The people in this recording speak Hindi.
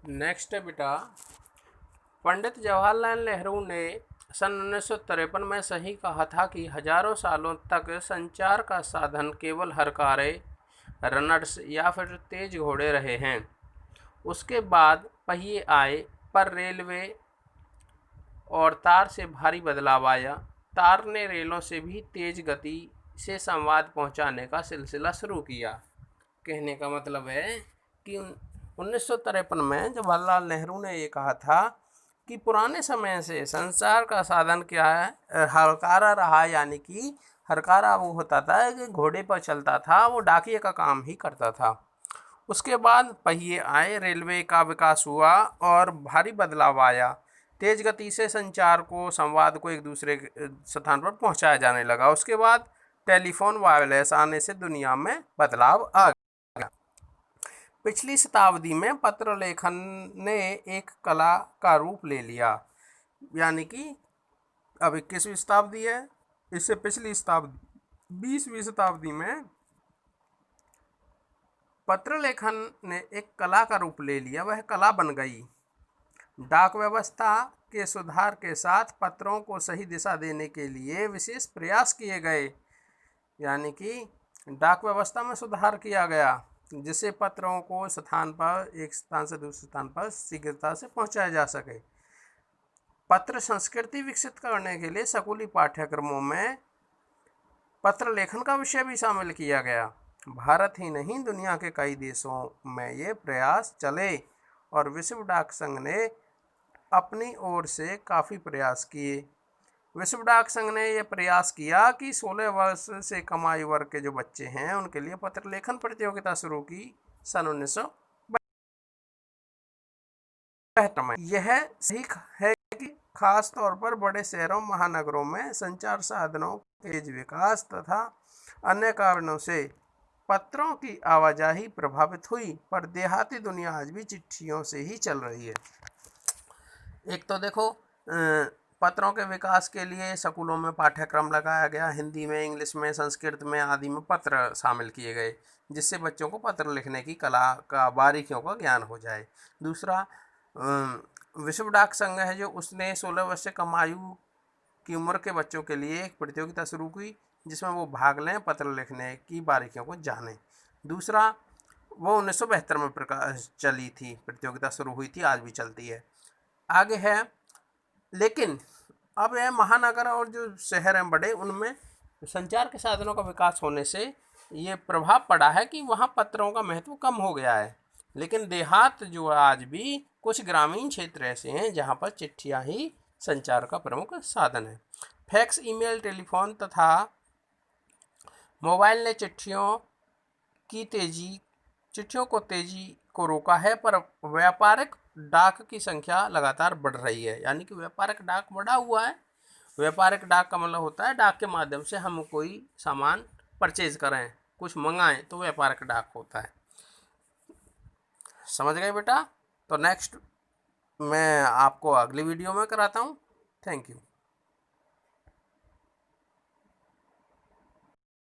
नेक्स्ट है बेटा, पंडित जवाहरलाल नेहरू ने सन 1953 में सही कहा था कि हजारों सालों तक संचार का साधन केवल हरकारे, रनर्स या फिर तेज घोड़े रहे हैं। उसके बाद पहिए आए, पर रेलवे और तार से भारी बदलाव आया। तार ने रेलों से भी तेज गति से संवाद पहुंचाने का सिलसिला शुरू किया। कहने का मतलब है कि 1953 में जवाहरलाल नेहरू ने ये कहा था कि पुराने समय से संचार का साधन क्या है, हरकारा रहा। यानी कि हरकारा वो होता था कि घोड़े पर चलता था, वो डाकिये का काम ही करता था। उसके बाद पहिए आए, रेलवे का विकास हुआ और भारी बदलाव आया। तेज गति से संवाद को एक दूसरे स्थान पर पहुंचाया जाने लगा। उसके बाद टेलीफोन, वायरलेस आने से दुनिया में बदलाव आ गया। पिछली शताब्दी में पत्र लेखन ने एक कला का रूप ले लिया। यानी कि अब 21वीं शताब्दी है, इससे पिछली शताब्दी 20वीं शताब्दी में पत्र लेखन ने एक कला का रूप ले लिया, वह कला बन गई। डाक व्यवस्था के सुधार के साथ पत्रों को सही दिशा देने के लिए विशेष प्रयास किए गए। यानी कि डाक व्यवस्था में सुधार किया गया, जिससे पत्रों को एक स्थान से दूसरे स्थान पर शीघ्रता से पहुंचाया जा सके। पत्र संस्कृति विकसित करने के लिए स्कूली पाठ्यक्रमों में पत्र लेखन का विषय भी शामिल किया गया। भारत ही नहीं, दुनिया के कई देशों में ये प्रयास चले और विश्व डाक संघ ने अपनी ओर से काफ़ी प्रयास किए। विश्व डाक संघ ने यह प्रयास किया कि 16 वर्ष से कम आयु वर्ग के जो बच्चे हैं उनके लिए पत्र लेखन प्रतियोगिता शुरू की सन 1972 में। यह सही है कि खास तौर पर बड़े शहरों, महानगरों में संचार साधनों के तेज विकास तथा अन्य कारणों से पत्रों की आवाजाही प्रभावित हुई, पर देहाती दुनिया आज भी चिट्ठियों से ही चल रही है। एक तो देखो, पत्रों के विकास के लिए स्कूलों में पाठ्यक्रम लगाया गया, हिंदी में, इंग्लिश में, संस्कृत में आदि में पत्र शामिल किए गए, जिससे बच्चों को पत्र लिखने की कला का, बारीकियों का ज्ञान हो जाए। दूसरा, विश्व डाक संघ है जो, उसने 16 वर्ष से कम आयु की उम्र के बच्चों के लिए एक प्रतियोगिता शुरू की, जिसमें वो भाग लें, पत्र लिखने की बारीकियों को जानें। दूसरा, वो 1972 में चली थी, प्रतियोगिता शुरू हुई थी, आज भी चलती है। आगे है, लेकिन अब यह महानगर और जो शहर हैं बड़े, उनमें संचार के साधनों का विकास होने से ये प्रभाव पड़ा है कि वहाँ पत्रों का महत्व कम हो गया है। लेकिन देहात जो आज भी कुछ ग्रामीण क्षेत्र ऐसे हैं जहाँ पर चिट्ठियाँ ही संचार का प्रमुख साधन है। फैक्स, ईमेल, टेलीफोन तथा मोबाइल ने चिट्ठियों को तेजी को रोका है, पर व्यापारिक डाक की संख्या लगातार बढ़ रही है। यानी कि व्यापारिक डाक बढ़ा हुआ है। व्यापारिक डाक का मतलब होता है डाक के माध्यम से हम कोई सामान परचेज करें, कुछ मंगाएं, तो व्यापारिक डाक होता है। समझ गए बेटा? तो नेक्स्ट मैं आपको अगली वीडियो में कराता हूँ। Thank you.